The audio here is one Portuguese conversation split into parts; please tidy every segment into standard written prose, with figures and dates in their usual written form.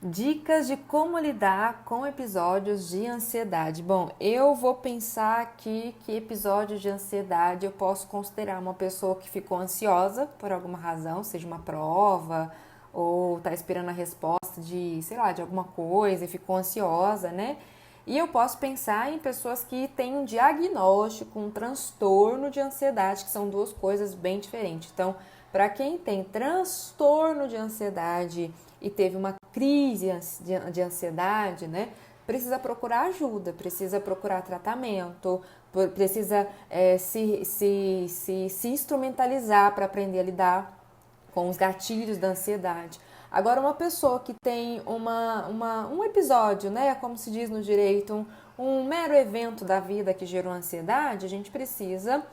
Dicas de como lidar com episódios de ansiedade. Bom, eu vou pensar aqui que episódios de ansiedade eu posso considerar uma pessoa que ficou ansiosa por alguma razão, seja uma prova ou está esperando a resposta de, sei lá, de alguma coisa e ficou ansiosa, né? E eu posso pensar em pessoas que têm um diagnóstico, um transtorno de ansiedade, que são duas coisas bem diferentes. Então, para quem tem transtorno de ansiedade e teve uma crise de ansiedade, né? Precisa procurar ajuda, precisa procurar tratamento, precisa se instrumentalizar para aprender a lidar com os gatilhos da ansiedade. Agora, uma pessoa que tem um episódio, né, como se diz no direito, um mero evento da vida que gerou ansiedade, a gente precisa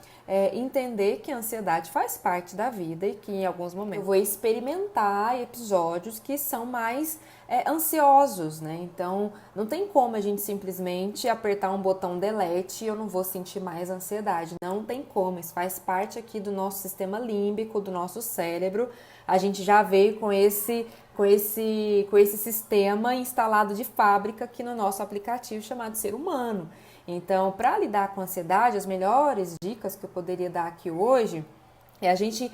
entender que a ansiedade faz parte da vida e que em alguns momentos eu vou experimentar episódios que são mais ansiosos, né? Então, não tem como a gente simplesmente apertar um botão delete e eu não vou sentir mais ansiedade. Não tem como, isso faz parte aqui do nosso sistema límbico, do nosso cérebro. A gente já veio com esse sistema instalado de fábrica aqui no nosso aplicativo chamado ser humano. Então, para lidar com a ansiedade, as melhores dicas que eu poderia dar aqui hoje é a gente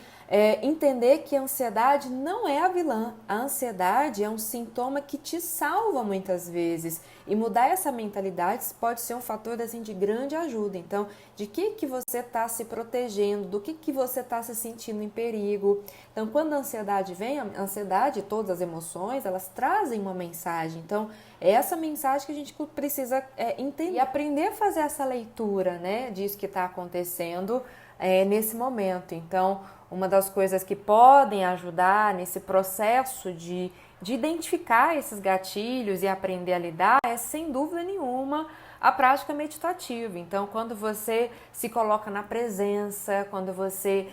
entender que a ansiedade não é a vilã. A ansiedade é um sintoma que te salva muitas vezes. E mudar essa mentalidade pode ser um fator assim, de grande ajuda. Então, de que você está se protegendo? Do que você está se sentindo em perigo? Então, quando a ansiedade vem, a ansiedade, todas as emoções, elas trazem uma mensagem. Então, é essa mensagem que a gente precisa entender e aprender a fazer essa leitura, né, disso que está acontecendo nesse momento. Então, uma das coisas que podem ajudar nesse processo de identificar esses gatilhos e aprender a lidar é, sem dúvida nenhuma, a prática meditativa. Então, quando você se coloca na presença, quando você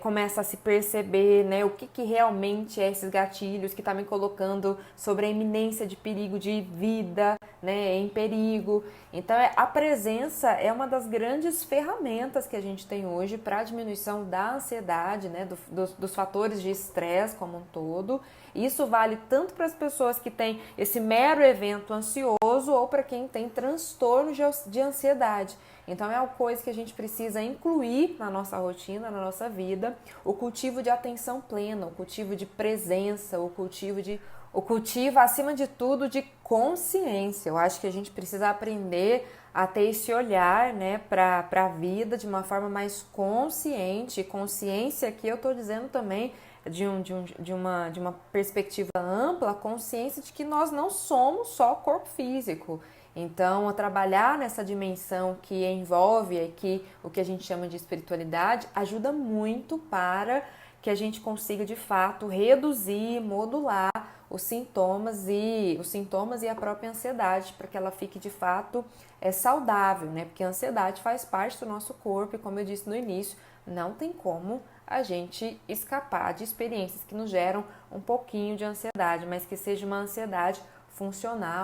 começa a se perceber, né, o que realmente é esses gatilhos que está me colocando sobre a iminência de perigo de vida, né, em perigo. Então, a presença é uma das grandes ferramentas que a gente tem hoje para a diminuição da ansiedade, né, dos fatores de estresse como um todo. Isso vale tanto para as pessoas que têm esse mero evento ansioso ou para quem tem transtorno de ansiedade. Então é uma coisa que a gente precisa incluir na nossa rotina, na nossa vida, o cultivo de atenção plena, o cultivo de presença, o cultivo acima de tudo de consciência. Eu acho que a gente precisa aprender a ter esse olhar, né, para a vida de uma forma mais consciente. Consciência aqui eu estou dizendo também de uma perspectiva ampla, a consciência de que nós não somos só corpo físico. Então, a trabalhar nessa dimensão que envolve aqui o que a gente chama de espiritualidade ajuda muito para que a gente consiga de fato reduzir, modular os sintomas e a própria ansiedade, para que ela fique de fato saudável, né? Porque a ansiedade faz parte do nosso corpo e, como eu disse no início, não tem como a gente escapar de experiências que nos geram um pouquinho de ansiedade, mas que seja uma ansiedade funcional,